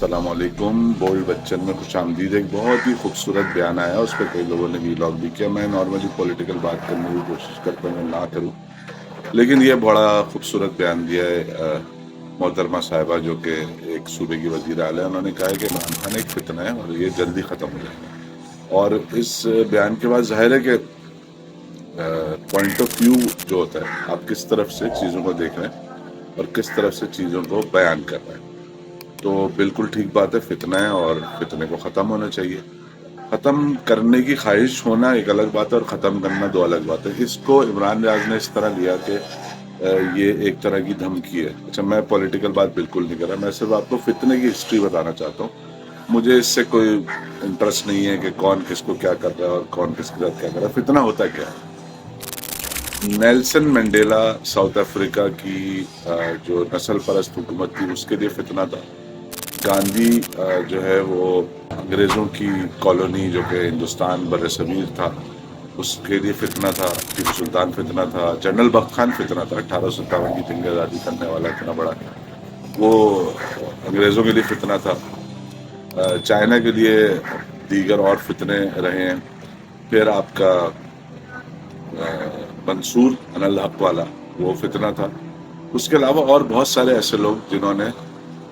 السلام علیکم. بولڈ بچن میں خوش آمدید. ایک بہت ہی خوبصورت بیان آیا, اس پہ کئی لوگوں نے ویلاگ بھی کیا. میں نارملی پولیٹیکل بات کرنے کی کوشش کرتا ہوں نہ کروں, لیکن یہ بڑا خوبصورت بیان دیا ہے محترمہ صاحبہ جو کہ ایک صوبے کی وزیر اعلیٰ ہے. انہوں نے کہا ہے کہ عمران خان ایک فتنہ ہے اور یہ جلدی ختم ہو جائے گا. اور اس بیان کے بعد ظاہر ہے کہ پوائنٹ آف ویو جو ہوتا ہے, آپ کس طرف سے چیزوں کو دیکھ رہے ہیں اور کس طرف سے چیزوں کو بیان کر رہے ہیں. تو بالکل ٹھیک بات ہے, فتنہ ہے اور فتنے کو ختم ہونا چاہیے. ختم کرنے کی خواہش ہونا ایک الگ بات ہے اور ختم کرنا دو الگ بات ہے. اس کو عمران ریاض نے اس طرح لیا کہ یہ ایک طرح کی دھمکی ہے. اچھا, میں پولیٹیکل بات بالکل نہیں کر رہا, میں صرف آپ کو فتنے کی ہسٹری بتانا چاہتا ہوں. مجھے اس سے کوئی انٹرسٹ نہیں ہے کہ کون کس کو کیا کر رہا ہے اور کون کس کے ساتھ کیا کر رہا ہے. فتنہ ہوتا کیا ہے؟ نیلسن منڈیلا ساؤتھ افریقہ کی جو نسل پرست حکومت تھی اس کے لیے فتنہ تھا. گاندھی جو ہے وہ انگریزوں کی کالونی جو کہ ہندوستان بر صغیر تھا اس کے لیے فتنہ تھا. ٹیپو سلطان فتنہ تھا. جنرل بخت خان فتنہ تھا, 1857 کی جنگ آزادی کرنے والا اتنا بڑا, وہ انگریزوں کے لیے فتنہ تھا. چائنا کے لیے دیگر اور فتنے رہے ہیں. پھر آپ کا منصور ان الحق والا, وہ فتنہ تھا. اس کے علاوہ اور بہت سارے ایسے لوگ جنہوں نے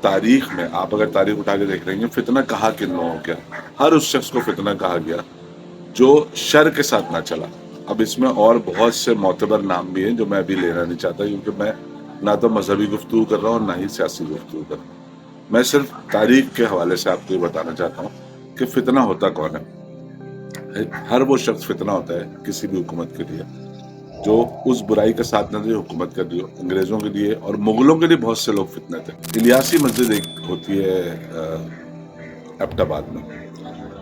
تاریخ میں, آپ اگر تاریخ اٹھا کے دیکھ رہے ہیں, فتنہ کہا کن لوگوں کیا, ہر اس شخص کو فتنہ کہا گیا جو شر کے ساتھ نہ چلا. اب اس میں اور بہت سے معتبر نام بھی ہیں جو میں ابھی لینا نہیں چاہتا, کیونکہ میں نہ تو مذہبی گفتگو کر رہا ہوں نہ ہی سیاسی گفتگو کر رہا ہوں. میں صرف تاریخ کے حوالے سے آپ کو یہ بتانا چاہتا ہوں کہ فتنہ ہوتا کون ہے. ہر وہ شخص فتنہ ہوتا ہے کسی بھی حکومت کے لیے جو اس برائی کا ساتھ نہ دے حکومت کر دی ہو. انگریزوں کے لیے اور مغلوں کے لیے بہت سے لوگ فتنہ تھے. الیاسی مسجد ایک ہوتی ہے ایبٹ آباد میں.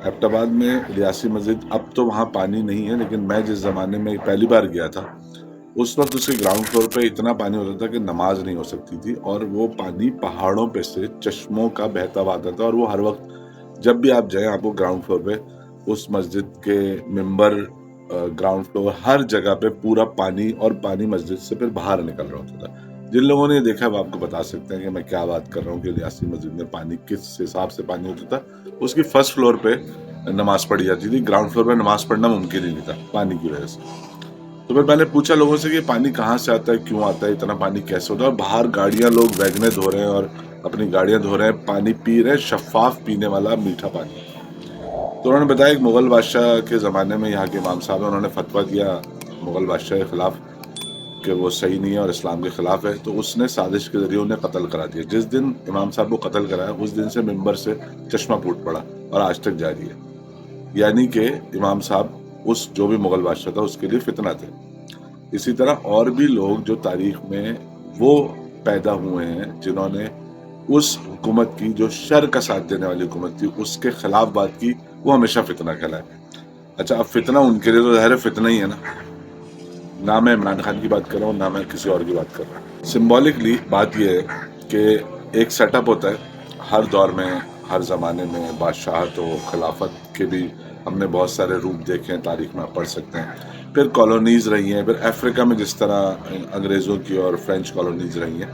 ایبٹ آباد میں الیاسی مسجد, اب تو وہاں پانی نہیں ہے, لیکن میں جس زمانے میں پہلی بار گیا تھا اس وقت اس کے گراؤنڈ فلور پہ اتنا پانی ہوتا تھا کہ نماز نہیں ہو سکتی تھی, اور وہ پانی پہاڑوں پہ سے چشموں کا بہتا ہوا آتا تھا. اور وہ ہر وقت جب بھی آپ جائیں آپ کو گراؤنڈ فلور پہ اس مسجد کے ممبر, گراؤنڈ فلور, ہر جگہ پہ پورا پانی, اور پانی مسجد سے پھر باہر نکل رہا ہوتا تھا. جن لوگوں نے دیکھا وہ آپ کو بتا سکتے ہیں کہ میں کیا بات کر رہا ہوں کہ الیاسی مسجد میں پانی کس حساب سے پانی ہوتا تھا. اس کی فرسٹ فلور پہ نماز پڑھی جاتی تھی, گراؤنڈ فلور پہ نماز پڑھنا ممکن ہی نہیں تھا پانی کی وجہ سے. تو پھر میں نے پوچھا لوگوں سے کہ پانی کہاں سے آتا ہے, کیوں آتا ہے, اتنا پانی کیسے ہوتا ہے. اور باہر گاڑیاں, لوگ ویگنیں دھو رہے ہیں اور اپنی گاڑیاں دھو رہے ہیں, پانی پی رہے ہیں, شفاف پینے والا میٹھا پانی. تو انہوں نے بتایا ایک مغل بادشاہ کے زمانے میں یہاں کے امام صاحب ہیں, انہوں نے فتویٰ دیا مغل بادشاہ کے خلاف کہ وہ صحیح نہیں ہے اور اسلام کے خلاف ہے. تو اس نے سازش کے ذریعے انہیں قتل کرا دیا. جس دن امام صاحب کو قتل کرایا اس دن سے ممبر سے چشمہ پھوٹ پڑا اور آج تک جاری ہے. یعنی کہ امام صاحب اس جو بھی مغل بادشاہ تھا اس کے لیے فتنہ تھے. اسی طرح اور بھی لوگ جو تاریخ میں وہ پیدا ہوئے ہیں جنہوں نے اس حکومت کی جو شر کا ساتھ دینے والی حکومت تھی اس کے خلاف بات کی, وہ ہمیشہ فتنہ کہلائے. اچھا, اب فتنہ ان کے لیے تو ظاہر فتنہ ہی ہے نا. نہ میں عمران خان کی بات کر رہا ہوں نہ میں کسی اور کی بات کر رہا ہوں. سمبولکلی بات یہ ہے کہ ایک سیٹ اپ ہوتا ہے ہر دور میں, ہر زمانے میں. بادشاہت و خلافت کے بھی ہم نے بہت سارے روپ دیکھے ہیں, تاریخ میں پڑھ سکتے ہیں. پھر کالونیز رہی ہیں, پھر افریقہ میں جس طرح انگریزوں کی اور فرینچ کالونیز رہی ہیں.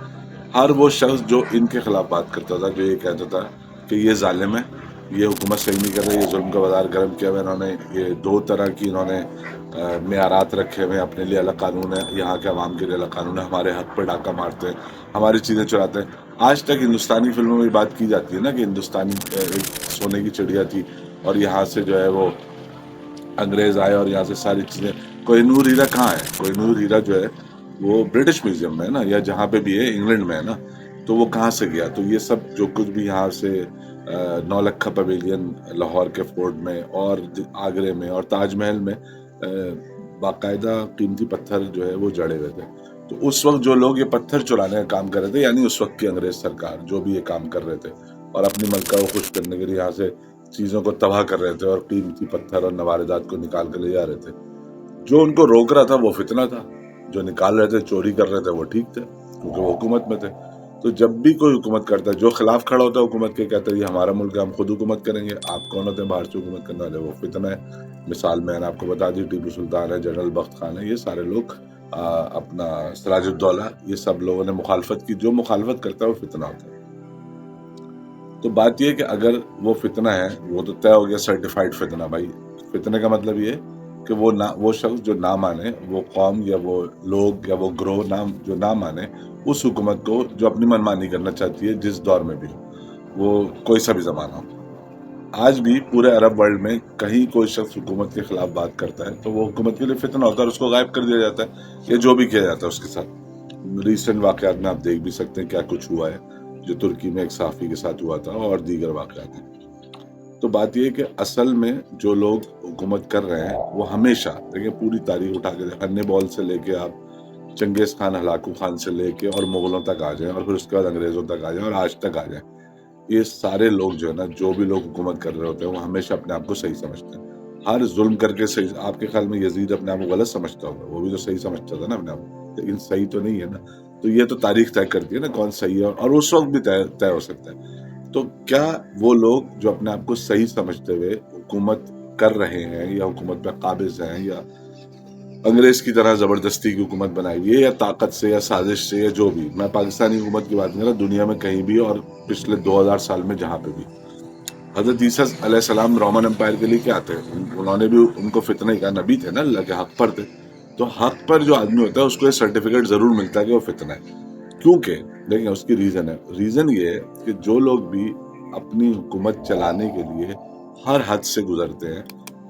ہر وہ شخص جو ان کے خلاف بات کرتا تھا, جو یہ کہتا تھا کہ یہ ظالم ہے, یہ حکومت صحیح نہیں کر رہی, یہ ظلم کا بازار گرم کیا ہوا انہوں نے, یہ دو طرح کی انہوں نے معیارات رکھے ہوئے, اپنے لیے الگ قانون ہے, یہاں کے عوام کے لیے الگ قانون ہے, ہمارے حق پہ ڈاکہ مارتے ہیں, ہماری چیزیں چراتے ہیں. آج تک ہندوستانی فلموں میں بات کی جاتی ہے نا کہ ہندوستانی ایک سونے کی چڑیا تھی اور یہاں سے جو ہے وہ انگریز آئے اور یہاں سے ساری چیزیں. کوہ نور ہیرا کہاں ہے؟ کوہ نور ہیرا جو ہے وہ برٹش میوزیم میں ہے نا, یا جہاں پہ بھی ہے انگلینڈ میں ہے نا. تو وہ کہاں سے گیا؟ تو یہ سب جو کچھ بھی یہاں سے نولکھا پویلین لاہور کے فورٹ میں اور آگرے میں اور تاج محل میں باقاعدہ قیمتی پتھر جو ہے وہ جڑے ہوئے تھے. تو اس وقت جو لوگ یہ پتھر چرانے کا کام کر رہے تھے, یعنی اس وقت کی انگریز سرکار جو بھی یہ کام کر رہے تھے اور اپنی ملکہ کو خوش کرنے کے لیے یہاں سے چیزوں کو تباہ کر رہے تھے اور قیمتی پتھر اور نواردات کو نکال کے لے جا رہے تھے, جو ان کو روک رہا تھا وہ فتنہ تھا. جو نکال رہے تھے, چوری کر رہے تھے, وہ ٹھیک تھے کیونکہ وہ حکومت میں تھے. تو جب بھی کوئی حکومت کرتا ہے, جو خلاف کھڑا ہوتا ہے حکومت کے, کہتا ہے یہ ہمارا ملک ہے, ہم خود حکومت کریں گے, آپ کون ہوتے ہیں باہر سے حکومت کرنے والے, وہ فتنہ ہے. مثال میں نے آپ کو بتا دی, ٹیپو سلطان ہے, جنرل بخت خان ہے, یہ سارے لوگ, اپنا سراج الدولہ, یہ سب لوگوں نے مخالفت کی. جو مخالفت کرتا ہے وہ فتنہ ہوتا ہے. تو بات یہ ہے کہ اگر وہ فتنہ ہے وہ تو طے ہو گیا سرٹیفائڈ فتنہ بھائی. فتنے کا مطلب یہ ہے کہ وہ شخص جو نہ مانے، وہ قوم یا وہ لوگ یا وہ گروہ جو نہ مانے اس حکومت کو جو اپنی منمانی کرنا چاہتی ہے جس دور میں بھی ہو، وہ کوئی سا بھی زمانہ ہو. آج بھی پورے عرب ورلڈ میں کہیں کوئی شخص حکومت کے خلاف بات کرتا ہے تو وہ حکومت کے لیے فتنہ ہوتا ہے اور اس کو غائب کر دیا جاتا ہے یا جو بھی کیا جاتا ہے اس کے ساتھ. ریسنٹ واقعات میں آپ دیکھ بھی سکتے ہیں کیا کچھ ہوا ہے جو ترکی میں ایک صحافی کے ساتھ ہوا تھا اور دیگر واقعات ہیں. تو بات یہ ہے کہ اصل میں جو لوگ حکومت کر رہے ہیں وہ ہمیشہ دیکھیں پوری تاریخ اٹھا کے ہنیبال سے لے کے آپ چنگیز خان، ہلاکو خان سے لے کے اور مغلوں تک آ جائیں اور پھر اس کے بعد انگریزوں تک آ جائیں اور آج تک آ جائیں، یہ سارے لوگ جو ہے نا، جو بھی لوگ حکومت کر رہے ہوتے ہیں وہ ہمیشہ اپنے آپ کو صحیح سمجھتے ہیں. ہر ظلم کر کے صحیح. آپ کے خیال میں یزید اپنے آپ کو غلط سمجھتا ہوگا؟ وہ بھی تو صحیح سمجھتا تھا نا اپنے آپ کو، لیکن صحیح تو نہیں ہے نا. تو یہ تو تاریخ طے کرتی ہے نا کون صحیح ہے، اور اس وقت بھی طے ہو سکتا ہے. تو کیا وہ لوگ جو اپنے آپ کو صحیح سمجھتے ہوئے حکومت کر رہے ہیں یا حکومت پہ قابض ہیں یا انگریز کی طرح زبردستی کی حکومت بنائی ہوئی ہے یا طاقت سے یا سازش سے یا جو بھی، میں پاکستانی حکومت کی بات نہیں کر رہا، دنیا میں کہیں بھی اور پچھلے 2000 سال میں جہاں پہ بھی حضرت عیسیٰ علیہ السلام رومن امپائر کے لیے کیا تھے؟ انہوں نے بھی ان کو فتنہ ہی کہا، نبی تھے نا، اللہ کے حق پر تھے. تو حق پر جو آدمی ہوتا ہے اس کو یہ سرٹیفکیٹ ضرور ملتا ہے کہ وہ فتنہ ہے. کیونکہ دیکھیں اس کی ریزن ہے. ریزن یہ ہے کہ جو لوگ بھی اپنی حکومت چلانے کے لیے ہر حد سے گزرتے ہیں،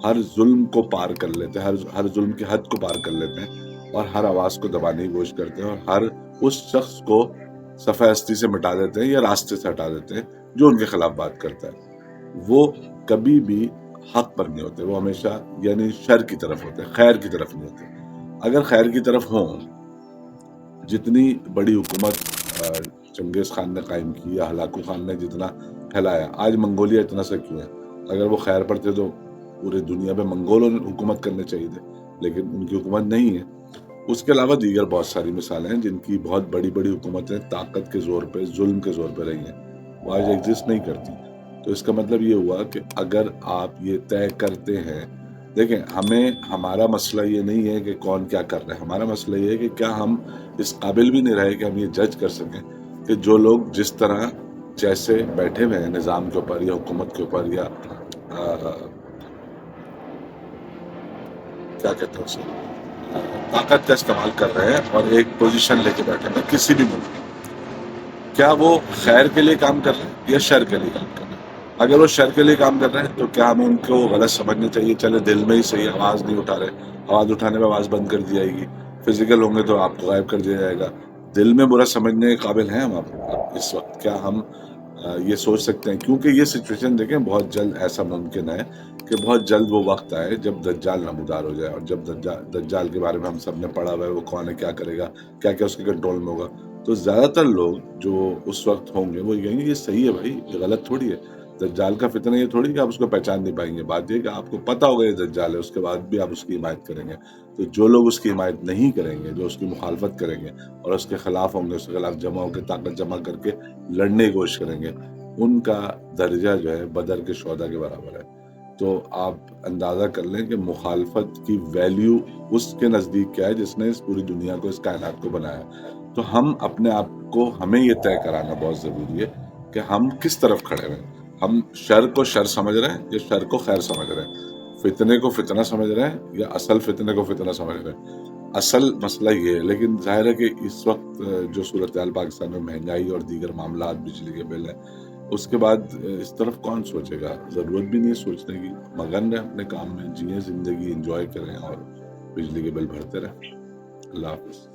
ہر ظلم کو پار کر لیتے ہیں، ہر ظلم کی حد کو پار کر لیتے ہیں اور ہر آواز کو دبانے کی کوشش کرتے ہیں اور ہر اس شخص کو صفحہ ہستی سے مٹا دیتے ہیں یا راستے سے ہٹا دیتے ہیں جو ان کے خلاف بات کرتا ہے، وہ کبھی بھی حق پر نہیں ہوتے. وہ ہمیشہ یعنی شر کی طرف ہوتے ہیں، خیر کی طرف نہیں ہوتے. اگر خیر کی طرف ہوں، جتنی بڑی حکومت چنگیز خان نے قائم کی یا ہلاکو خان نے جتنا پھیلایا، آج منگولیا اتنا سا کیوں ہے؟ اگر وہ خیر پر تھے تو پورے دنیا میں منگولوں نے حکومت کرنے چاہیے تھے، لیکن ان کی حکومت نہیں ہے. اس کے علاوہ دیگر بہت ساری مثالیں ہیں جن کی بہت بڑی بڑی حکومتیں طاقت کے زور پہ، ظلم کے زور پہ رہی ہیں، وہ آج ایگزسٹ نہیں کرتی. تو اس کا مطلب یہ ہوا کہ اگر آپ یہ طے کرتے ہیں، دیکھیں ہمارا مسئلہ یہ نہیں ہے کہ کون کیا کر رہے ہیں، ہمارا مسئلہ یہ ہے کہ کیا ہم اس قابل بھی نہیں رہے کہ ہم یہ جج کر سکیں کہ جو لوگ جس طرح جیسے بیٹھے ہوئے ہیں نظام کے اوپر یا حکومت کے اوپر یا کیا کہتے ہیں اسے، طاقت کا استعمال کر رہے ہیں اور ایک پوزیشن لے کے بیٹھے ہیں کسی بھی ملک میں، کیا وہ خیر کے لیے کام کر رہے ہیں یا شر کے لیے کام کر رہے ہیں؟ اگر وہ شر کے لیے کام کر رہے ہیں تو کیا ہمیں ان کو غلط سمجھنا چاہیے؟ چلے دل میں ہی صحیح، آواز نہیں اٹھا رہے، آواز اٹھانے پہ آواز بند کر دی جائے گی، فزیکل ہوں گے تو آپ کو غائب کر دیا جائے گا. دل میں برا سمجھنے کے قابل ہیں ہم آپ اس وقت؟ کیا ہم یہ سوچ سکتے ہیں؟ کیونکہ یہ سچویشن دیکھیں بہت جلد ایسا ممکن ہے کہ بہت جلد وہ وقت آئے جب دجال نمودار ہو جائے، اور جب دجال کے بارے میں ہم سب نے پڑھا ہوا ہے، وہ کون ہے، کیا کرے گا، کیا کیا اس کے کنٹرول میں ہوگا. تو زیادہ تر لوگ جو اس وقت ہوں گے وہ یہ کہیں گے یہ صحیح ہے بھائی، یہ غلط تھوڑی ہے. دجال کا فتنہ یہ تھوڑی کہ آپ اس کو پہچان نہیں پائیں گے. بات یہ کہ آپ کو پتہ ہوگا یہ دجال ہے، اس کے بعد بھی آپ اس کی حمایت کریں گے. تو جو لوگ اس کی حمایت نہیں کریں گے، جو اس کی مخالفت کریں گے اور اس کے خلاف ہوں گے، اس کے خلاف جمع ہو کے طاقت جمع کر کے لڑنے کی کوشش کریں گے، ان کا درجہ جو ہے بدر کے شہداء کے برابر ہے. تو آپ اندازہ کر لیں کہ مخالفت کی ویلیو اس کے نزدیک کیا ہے جس نے اس پوری دنیا کو، اس کائنات کو بنایا. تو ہم اپنے آپ کو، ہمیں یہ طے کرانا بہت ضروری ہے کہ ہم کس طرف کھڑے ہیں. ہم شر کو شر سمجھ رہے ہیں یا شر کو خیر سمجھ رہے ہیں؟ فتنے کو فتنہ سمجھ رہے ہیں یا اصل فتنے کو فتنہ سمجھ رہے ہیں؟ اصل مسئلہ یہ ہے. لیکن ظاہر ہے کہ اس وقت جو صورتحال پاکستان میں مہنگائی اور دیگر معاملات، بجلی کے بل ہیں، اس کے بعد اس طرف کون سوچے گا؟ ضرورت بھی نہیں ہے سوچنے کی. مگن رہیں اپنے کام میں، جئیں زندگی، انجوائے کریں اور بجلی کے بل بھرتے رہیں. اللہ حافظ.